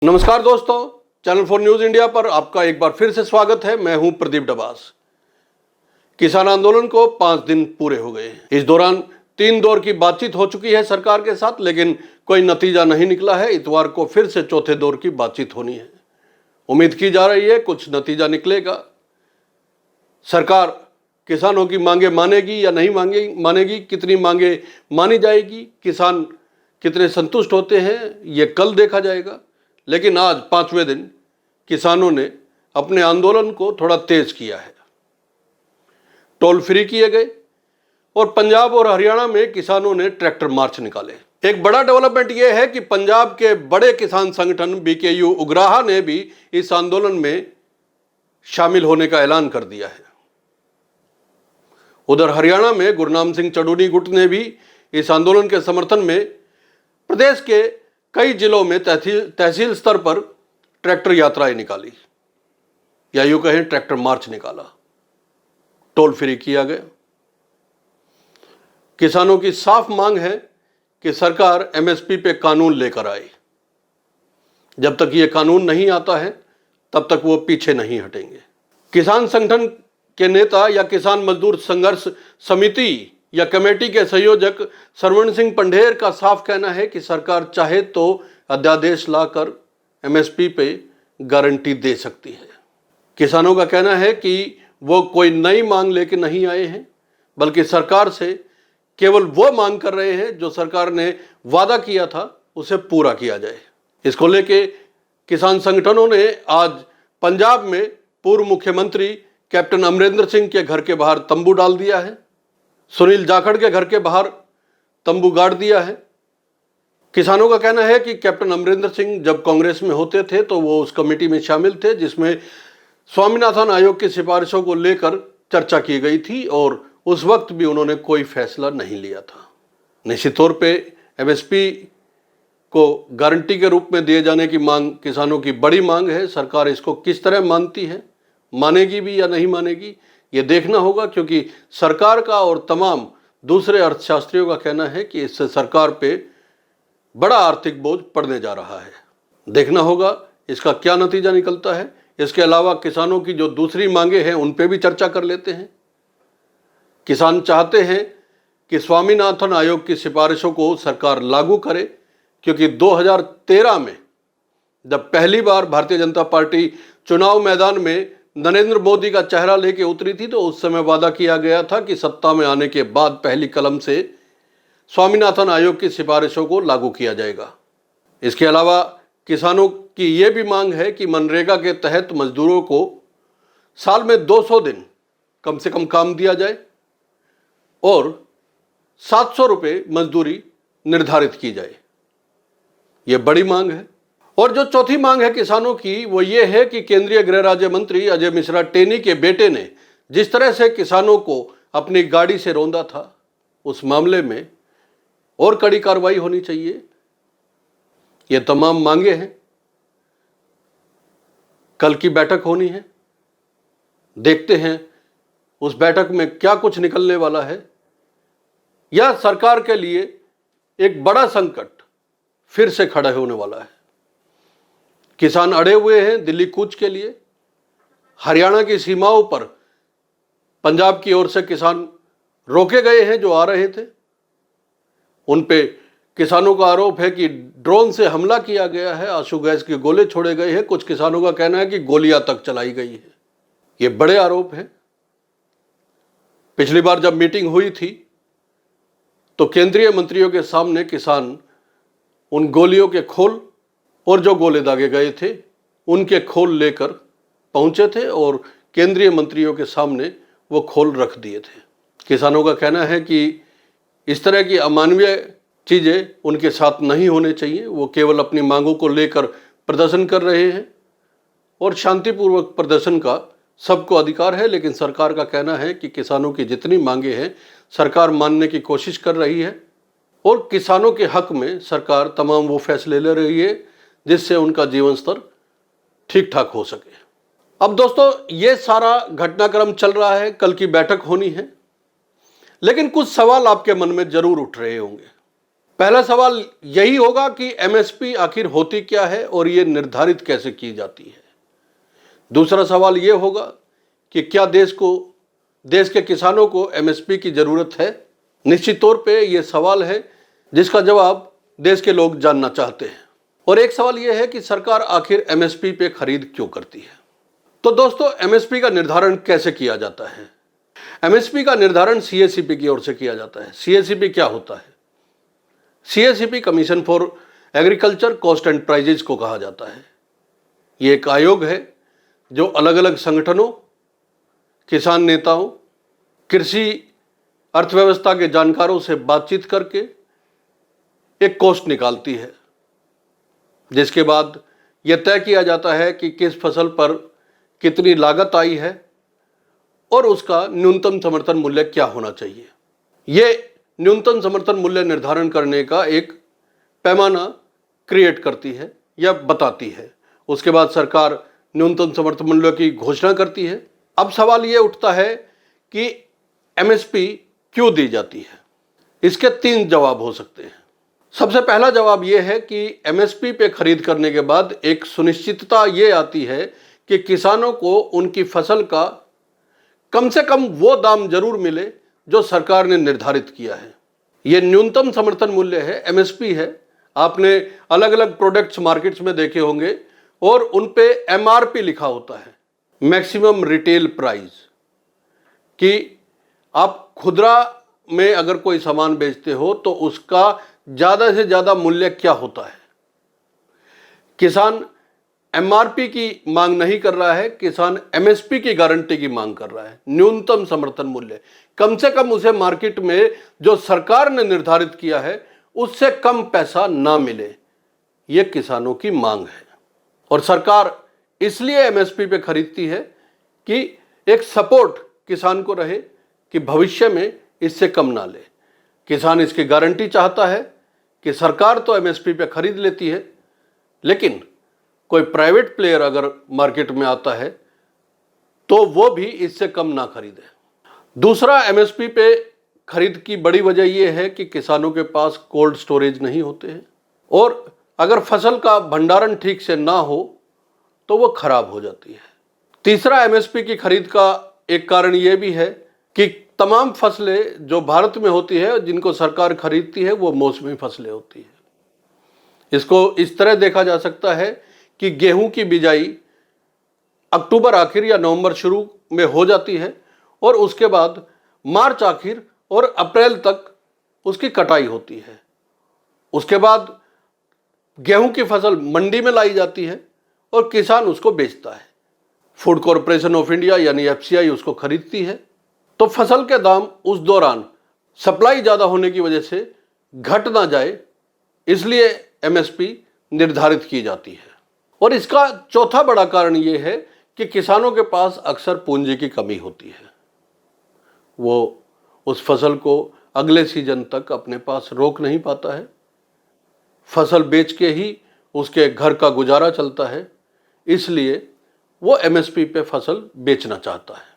नमस्कार दोस्तों, channel 4 news India पर आपका एक बार फिर से स्वागत है। मैं हूं प्रदीप डबास। किसान आंदोलन को 5 दिन पूरे हो गए। इस दौरान 3 दौर की बातचीत हो चुकी है सरकार के साथ, लेकिन कोई नतीजा नहीं निकला है। इतवार को फिर से चौथे दौर की बातचीत होनी है। उम्मीद की जा रही है कुछ नतीजा निकलेगा। सरकार किसानों की मांगे मानेगी या नहीं मानेगी, कितनी मांगे मानी जाएगी, किसान कितने संतुष्ट होते हैं, ये कल देखा जाएगा। लेकिन आज 5वें दिन किसानों ने अपने आंदोलन को थोड़ा तेज किया है। टोल फ्री किए गए और पंजाब और हरियाणा में किसानों ने ट्रैक्टर मार्च निकाले। एक बड़ा डेवलपमेंट यह है कि पंजाब के बड़े किसान संगठन बीकेयू उग्राहा ने भी इस आंदोलन में शामिल होने का ऐलान कर दिया है। उधर हरियाणा में गुरनाम सिंह चढ़ूनी गुट ने भी इस आंदोलन के समर्थन में प्रदेश के कई जिलों में तहसील स्तर पर ट्रैक्टर यात्राएं निकाली, या यूं कहें ट्रैक्टर मार्च निकाला। टोल फ्री किया गया। किसानों की साफ मांग है कि सरकार एमएसपी पे कानून लेकर आए। जब तक ये कानून नहीं आता है तब तक वो पीछे नहीं हटेंगे। किसान संगठन के नेता या किसान मजदूर संघर्ष समिति या कमेटी के संयोजक सरवण सिंह पंढेर का साफ कहना है कि सरकार चाहे तो अध्यादेश लाकर एमएसपी पे गारंटी दे सकती है। किसानों का कहना है कि वो कोई नई मांग लेके नहीं आए हैं, बल्कि सरकार से केवल वो मांग कर रहे हैं जो सरकार ने वादा किया था उसे पूरा किया जाए। इसको लेके किसान संगठनों ने आज पंजाब में पूर्व मुख्यमंत्री कैप्टन अमरिंदर सिंह के घर के बाहर तंबू डाल दिया है। सुनील जाखड़ के घर के बाहर तंबू गाड़ दिया है। किसानों का कहना है कि कैप्टन अमरिंदर सिंह जब कांग्रेस में होते थे तो वो उस कमेटी में शामिल थे जिसमें स्वामीनाथन आयोग की सिफारिशों को लेकर चर्चा की गई थी, और उस वक्त भी उन्होंने कोई फैसला नहीं लिया था। निश्चित तौर पे एमएसपी को गारंटी के रूप में दिए जाने की मांग किसानों की बड़ी मांग है। सरकार इसको किस तरह मानती है, मानेगी भी या नहीं मानेगी, ये देखना होगा, क्योंकि सरकार का और तमाम दूसरे अर्थशास्त्रियों का कहना है कि इससे सरकार पे बड़ा आर्थिक बोझ पड़ने जा रहा है। देखना होगा इसका क्या नतीजा निकलता है। इसके अलावा किसानों की जो दूसरी मांगे हैं उन पे भी चर्चा कर लेते हैं। किसान चाहते हैं कि स्वामीनाथन आयोग की सिफारिशों को सरकार लागू करे, क्योंकि 2013 में जब पहली बार भारतीय जनता पार्टी चुनाव मैदान में नरेंद्र मोदी का चेहरा लेके उतरी थी तो उस समय वादा किया गया था कि सत्ता में आने के बाद पहली कलम से स्वामीनाथन आयोग की सिफारिशों को लागू किया जाएगा। इसके अलावा किसानों की यह भी मांग है कि मनरेगा के तहत मजदूरों को साल में 200 दिन कम से कम काम दिया जाए और 700 रुपये मजदूरी निर्धारित की जाए। यह बड़ी मांग है। और जो चौथी मांग है किसानों की वो ये है कि केंद्रीय गृह राज्य मंत्री अजय मिश्रा टेनी के बेटे ने जिस तरह से किसानों को अपनी गाड़ी से रौंदा था, उस मामले में और कड़ी कार्रवाई होनी चाहिए। ये तमाम मांगे हैं। कल की बैठक होनी है, देखते हैं उस बैठक में क्या कुछ निकलने वाला है, या सरकार के लिए एक बड़ा संकट फिर से खड़ा होने वाला है। किसान अड़े हुए हैं दिल्ली कूच के लिए। हरियाणा की सीमाओं पर पंजाब की ओर से किसान रोके गए हैं जो आ रहे थे। उन पे किसानों का आरोप है कि ड्रोन से हमला किया गया है, आंसू गैस के गोले छोड़े गए हैं। कुछ किसानों का कहना है कि गोलियां तक चलाई गई है। ये बड़े आरोप हैं। पिछली बार जब मीटिंग हुई थी तो केंद्रीय मंत्रियों के सामने किसान उन गोलियों के खोल और जो गोले दागे गए थे उनके खोल लेकर पहुंचे थे और केंद्रीय मंत्रियों के सामने वो खोल रख दिए थे। किसानों का कहना है कि इस तरह की अमानवीय चीज़ें उनके साथ नहीं होने चाहिए। वो केवल अपनी मांगों को लेकर प्रदर्शन कर रहे हैं और शांतिपूर्वक प्रदर्शन का सबको अधिकार है, लेकिन सरकार का कहना है कि किसानों की जितनी मांगे हैं सरकार मानने की कोशिश कर रही है और किसानों के हक में सरकार तमाम वो फैसले ले रही है जिससे उनका जीवन स्तर ठीक ठाक हो सके। अब दोस्तों ये सारा घटनाक्रम चल रहा है, कल की बैठक होनी है, लेकिन कुछ सवाल आपके मन में जरूर उठ रहे होंगे। पहला सवाल यही होगा कि एमएसपी आखिर होती क्या है और ये निर्धारित कैसे की जाती है। दूसरा सवाल ये होगा कि क्या देश के किसानों को एमएसपी की जरूरत है। निश्चित तौर पे ये सवाल है जिसका जवाब देश के लोग जानना चाहते हैं। और एक सवाल यह है कि सरकार आखिर एमएसपी पे खरीद क्यों करती है। तो दोस्तों, एमएसपी का निर्धारण कैसे किया जाता है। एमएसपी का निर्धारण सीएसीपी की ओर से किया जाता है। सीएसीपी क्या होता है? CACP commission for agriculture cost and prices को कहा जाता है। ये एक आयोग है जो अलग अलग संगठनों, किसान नेताओं, कृषि अर्थव्यवस्था के जानकारों से बातचीत करके एक कॉस्ट निकालती है, जिसके बाद यह तय किया जाता है कि किस फसल पर कितनी लागत आई है और उसका न्यूनतम समर्थन मूल्य क्या होना चाहिए। ये न्यूनतम समर्थन मूल्य निर्धारण करने का एक पैमाना क्रिएट करती है या बताती है। उसके बाद सरकार न्यूनतम समर्थन मूल्य की घोषणा करती है। अब सवाल ये उठता है कि एमएसपी क्यों दी जाती है। इसके 3 जवाब हो सकते हैं। सबसे पहला जवाब यह है कि एमएसपी पे खरीद करने के बाद एक सुनिश्चितता ये आती है कि किसानों को उनकी फसल का कम से कम वो दाम जरूर मिले जो सरकार ने निर्धारित किया है। यह न्यूनतम समर्थन मूल्य है, एमएसपी है। आपने अलग अलग प्रोडक्ट्स मार्केट्स में देखे होंगे और उन पे एमआरपी लिखा होता है, मैक्सिमम रिटेल प्राइस, कि आप खुदरा में अगर कोई सामान बेचते हो तो उसका ज्यादा से ज्यादा मूल्य क्या होता है। किसान एमआरपी की मांग नहीं कर रहा है, किसान एमएसपी की गारंटी की मांग कर रहा है। न्यूनतम समर्थन मूल्य, कम से कम उसे मार्केट में जो सरकार ने निर्धारित किया है उससे कम पैसा ना मिले, यह किसानों की मांग है। और सरकार इसलिए एमएसपी पे खरीदती है कि एक सपोर्ट किसान को रहे कि भविष्य में इससे कम ना ले। किसान इसकी गारंटी चाहता है कि सरकार तो एमएसपी पे खरीद लेती है, लेकिन कोई प्राइवेट प्लेयर अगर मार्केट में आता है तो वो भी इससे कम ना खरीदे। दूसरा, एमएसपी पे खरीद की बड़ी वजह यह है कि किसानों के पास कोल्ड स्टोरेज नहीं होते हैं और अगर फसल का भंडारण ठीक से ना हो तो वो खराब हो जाती है। तीसरा, एमएसपी की खरीद का एक कारण यह भी है कि तमाम फसलें जो भारत में होती है जिनको सरकार खरीदती है वो मौसमी फसलें होती है। इसको इस तरह देखा जा सकता है कि गेहूं की बिजाई अक्टूबर आखिर या नवंबर शुरू में हो जाती है और उसके बाद मार्च आखिर और अप्रैल तक उसकी कटाई होती है। उसके बाद गेहूं की फसल मंडी में लाई जाती है और किसान उसको बेचता है। फूड कॉरपोरेशन ऑफ इंडिया यानी एफसीआई उसको खरीदती है। तो फसल के दाम उस दौरान सप्लाई ज़्यादा होने की वजह से घट ना जाए, इसलिए एमएसपी निर्धारित की जाती है। और इसका चौथा बड़ा कारण यह है कि किसानों के पास अक्सर पूंजी की कमी होती है। वो उस फसल को अगले सीजन तक अपने पास रोक नहीं पाता है। फसल बेच के ही उसके घर का गुजारा चलता है, इसलिए वो एमएसपी पे फसल बेचना चाहता है।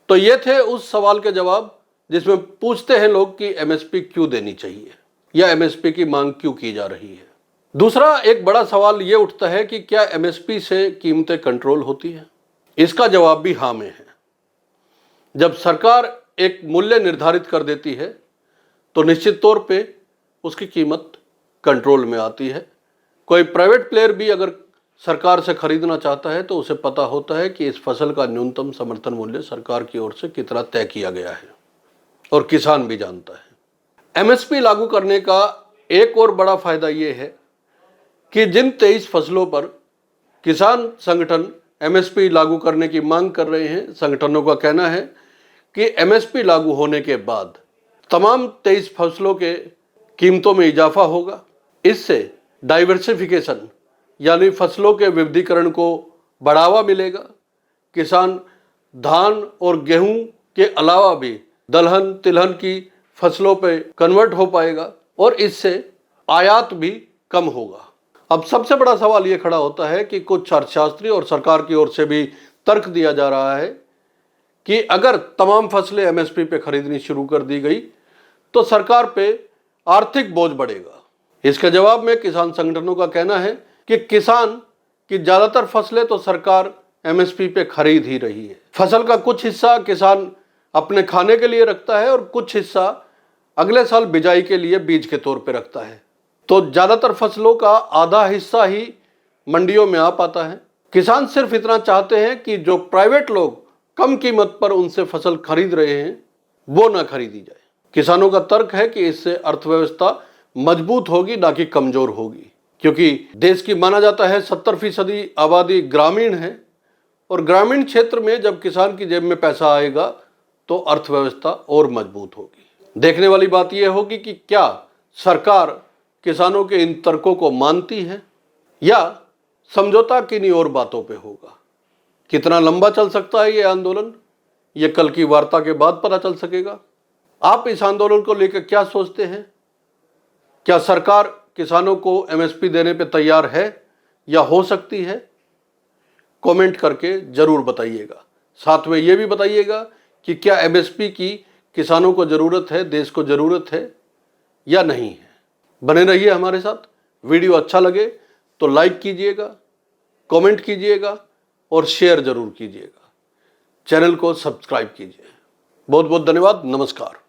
तो ये थे उस सवाल के जवाब जिसमें पूछते हैं लोग कि एमएसपी क्यों देनी चाहिए या एमएसपी की मांग क्यों की जा रही है। दूसरा एक बड़ा सवाल ये उठता है कि क्या एमएसपी से कीमतें कंट्रोल होती हैं। इसका जवाब भी हाँ में है। जब सरकार एक मूल्य निर्धारित कर देती है तो निश्चित तौर पे उसकी कीमत कंट्रोल में आती है। कोई प्राइवेट प्लेयर भी अगर सरकार से खरीदना चाहता है तो उसे पता होता है कि इस फसल का न्यूनतम समर्थन मूल्य सरकार की ओर से कितना तय किया गया है और किसान भी जानता है। एमएसपी लागू करने का एक और बड़ा फायदा यह है कि जिन 23 फसलों पर किसान संगठन एमएसपी लागू करने की मांग कर रहे हैं, संगठनों का कहना है कि एमएसपी लागू होने के बाद तमाम 23 फसलों के कीमतों में इजाफा होगा। इससे डाइवर्सिफिकेशन यानी फसलों के विविधीकरण को बढ़ावा मिलेगा। किसान धान और गेहूं के अलावा भी दलहन तिलहन की फसलों पे कन्वर्ट हो पाएगा और इससे आयात भी कम होगा। अब सबसे बड़ा सवाल ये खड़ा होता है कि कुछ अर्थशास्त्री और सरकार की ओर से भी तर्क दिया जा रहा है कि अगर तमाम फसलें एमएसपी पे खरीदनी शुरू कर दी गई तो सरकार पे आर्थिक बोझ बढ़ेगा। इसके जवाब में किसान संगठनों का कहना है कि किसान की ज्यादातर फसलें तो सरकार एमएसपी पे खरीद ही रही है। फसल का कुछ हिस्सा किसान अपने खाने के लिए रखता है और कुछ हिस्सा अगले साल बिजाई के लिए बीज के तौर पे रखता है। तो ज्यादातर फसलों का आधा हिस्सा ही मंडियों में आ पाता है। किसान सिर्फ इतना चाहते हैं कि जो प्राइवेट लोग कम कीमत पर उनसे फसल खरीद रहे हैं वो ना खरीदी जाए। किसानों का तर्क है कि इससे अर्थव्यवस्था मजबूत होगी ना कि कमजोर होगी, क्योंकि देश की माना जाता है 70% आबादी ग्रामीण है और ग्रामीण क्षेत्र में जब किसान की जेब में पैसा आएगा तो अर्थव्यवस्था और मजबूत होगी। देखने वाली बात यह होगी कि क्या सरकार किसानों के इन तर्कों को मानती है या समझौता किन्हीं और बातों पे होगा। कितना लंबा चल सकता है ये आंदोलन, ये कल की वार्ता के बाद पता चल सकेगा। आप इस आंदोलन को लेकर क्या सोचते हैं? क्या सरकार किसानों को एमएसपी देने पे तैयार है या हो सकती है? कमेंट करके जरूर बताइएगा। साथ में ये भी बताइएगा कि क्या एमएसपी की किसानों को जरूरत है, देश को जरूरत है या नहीं है। बने रहिए हमारे साथ। वीडियो अच्छा लगे तो लाइक कीजिएगा, कमेंट कीजिएगा और शेयर जरूर कीजिएगा। चैनल को सब्सक्राइब कीजिए। बहुत बहुत धन्यवाद। नमस्कार।